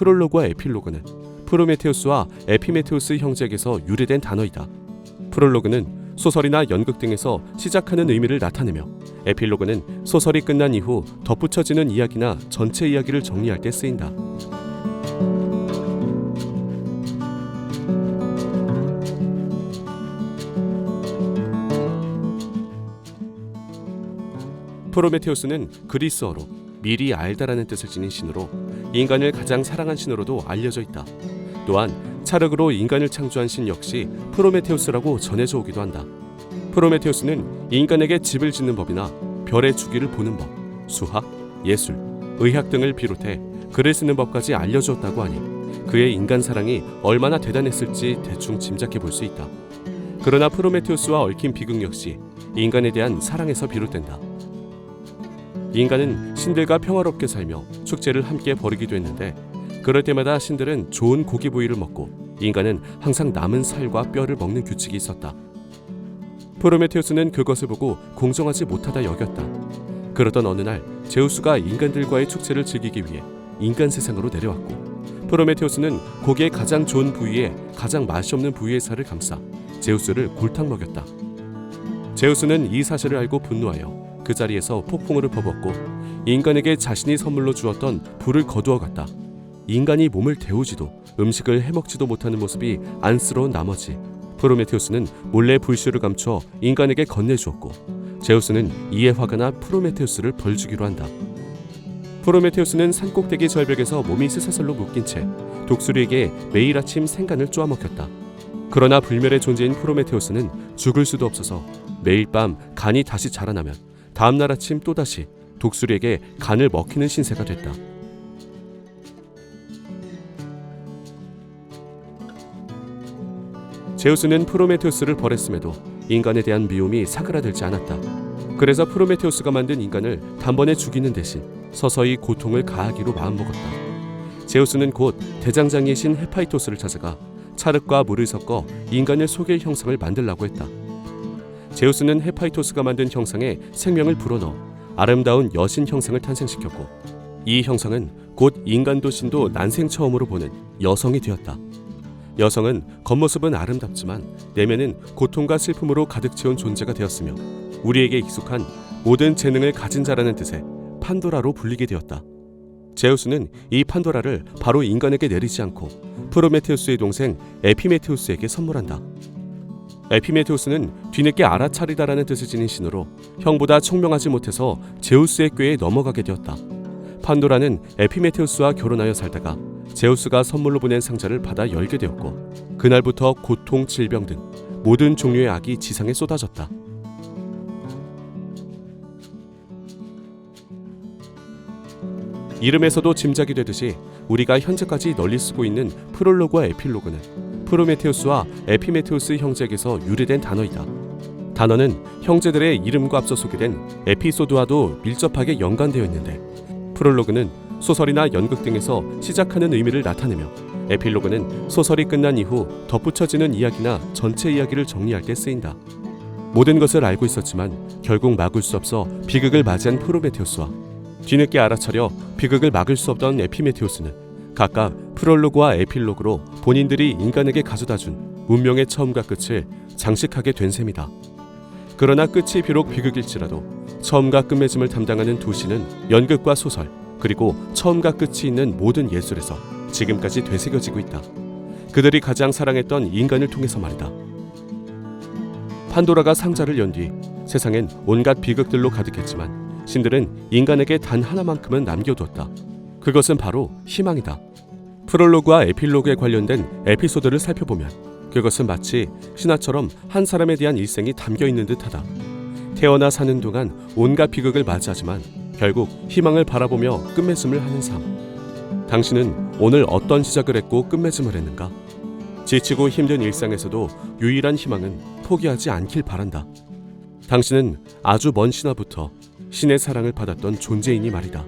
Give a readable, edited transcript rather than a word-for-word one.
프롤로그와 에필로그는 프로메테우스와 에피메테우스 형제에게서 유래된 단어이다. 프롤로그는 소설이나 연극 등에서 시작하는 의미를 나타내며 에필로그는 소설이 끝난 이후 덧붙여지는 이야기나 전체 이야기를 정리할 때 쓰인다. 프로메테우스는 그리스어로 미리 알다라는 뜻을 지닌 신으로 인간을 가장 사랑한 신으로도 알려져 있다. 또한 찰흙으로 인간을 창조한 신 역시 프로메테우스라고 전해져 오기도 한다. 프로메테우스는 인간에게 집을 짓는 법이나 별의 주기를 보는 법, 수학, 예술, 의학 등을 비롯해 글을 쓰는 법까지 알려주었다고 하니 그의 인간 사랑이 얼마나 대단했을지 대충 짐작해 볼 수 있다. 그러나 프로메테우스와 얽힌 비극 역시 인간에 대한 사랑에서 비롯된다. 인간은 신들과 평화롭게 살며 축제를 함께 벌이기도 했는데 그럴 때마다 신들은 좋은 고기 부위를 먹고 인간은 항상 남은 살과 뼈를 먹는 규칙이 있었다. 프로메테우스는 그것을 보고 공정하지 못하다 여겼다. 그러던 어느 날 제우스가 인간들과의 축제를 즐기기 위해 인간 세상으로 내려왔고 프로메테우스는 고기의 가장 좋은 부위에 가장 맛이 없는 부위의 살을 감싸 제우스를 골탕 먹였다. 제우스는 이 사실을 알고 분노하여 그 자리에서 폭풍우를 퍼붓고 인간에게 자신이 선물로 주었던 불을 거두어 갔다. 인간이 몸을 데우지도 음식을 해먹지도 못하는 모습이 안쓰러운 나머지 프로메테우스는 몰래 불씨를 감춰 인간에게 건네주었고 제우스는 이에 화가 나 프로메테우스를 벌주기로 한다. 프로메테우스는 산꼭대기 절벽에서 몸이 쇠사슬로 묶인 채 독수리에게 매일 아침 생간을 쪼아먹혔다. 그러나 불멸의 존재인 프로메테우스는 죽을 수도 없어서 매일 밤 간이 다시 자라나면 다음날 아침 또다시 독수리에게 간을 먹히는 신세가 됐다. 제우스는 프로메테우스를 벌했음에도 인간에 대한 미움이 사그라들지 않았다. 그래서 프로메테우스가 만든 인간을 단번에 죽이는 대신 서서히 고통을 가하기로 마음먹었다. 제우스는 곧 대장장이의 신 헤파이토스를 찾아가 찰흙과 물을 섞어 인간을 속일 형상을 만들라고 했다. 제우스는 헤파이토스가 만든 형상에 생명을 불어넣어 아름다운 여신 형상을 탄생시켰고 이 형상은 곧 인간도 신도 난생 처음으로 보는 여성이 되었다. 여성은 겉모습은 아름답지만 내면은 고통과 슬픔으로 가득 채운 존재가 되었으며 우리에게 익숙한 모든 재능을 가진 자라는 뜻의 판도라로 불리게 되었다. 제우스는 이 판도라를 바로 인간에게 내리지 않고 프로메테우스의 동생 에피메테우스에게 선물한다. 에피메테우스는 뒤늦게 알아차리다라는 뜻을 지닌 신으로 형보다 총명하지 못해서 제우스의 꾀에 넘어가게 되었다. 판도라는 에피메테우스와 결혼하여 살다가 제우스가 선물로 보낸 상자를 받아 열게 되었고 그날부터 고통, 질병 등 모든 종류의 악이 지상에 쏟아졌다. 이름에서도 짐작이 되듯이 우리가 현재까지 널리 쓰고 있는 프롤로그와 에필로그는 프로메테우스와 에피메테우스 형제에게서 유래된 단어이다. 단어는 형제들의 이름과 앞서 소개된 에피소드와도 밀접하게 연관되어 있는데 프롤로그는 소설이나 연극 등에서 시작하는 의미를 나타내며 에필로그는 소설이 끝난 이후 덧붙여지는 이야기나 전체 이야기를 정리할 때 쓰인다. 모든 것을 알고 있었지만 결국 막을 수 없어 비극을 맞이한 프로메테우스와 뒤늦게 알아차려 비극을 막을 수 없던 에피메테우스는 각각 프롤로그와 에필로그로 본인들이 인간에게 가져다준 문명의 처음과 끝을 장식하게 된 셈이다. 그러나 끝이 비록 비극일지라도 처음과 끝맺음을 담당하는 두 신은 연극과 소설 그리고 처음과 끝이 있는 모든 예술에서 지금까지 되새겨지고 있다. 그들이 가장 사랑했던 인간을 통해서 말이다. 판도라가 상자를 연 뒤 세상엔 온갖 비극들로 가득했지만 신들은 인간에게 단 하나만큼은 남겨두었다. 그것은 바로 희망이다. 프롤로그와 에필로그에 관련된 에피소드를 살펴보면 그것은 마치 신화처럼 한 사람에 대한 일생이 담겨있는 듯하다. 태어나 사는 동안 온갖 비극을 맞이하지만 결국 희망을 바라보며 끝맺음을 하는 삶. 당신은 오늘 어떤 시작을 했고 끝맺음을 했는가? 지치고 힘든 일상에서도 유일한 희망은 포기하지 않길 바란다. 당신은 아주 먼 신화부터 신의 사랑을 받았던 존재이니 말이다.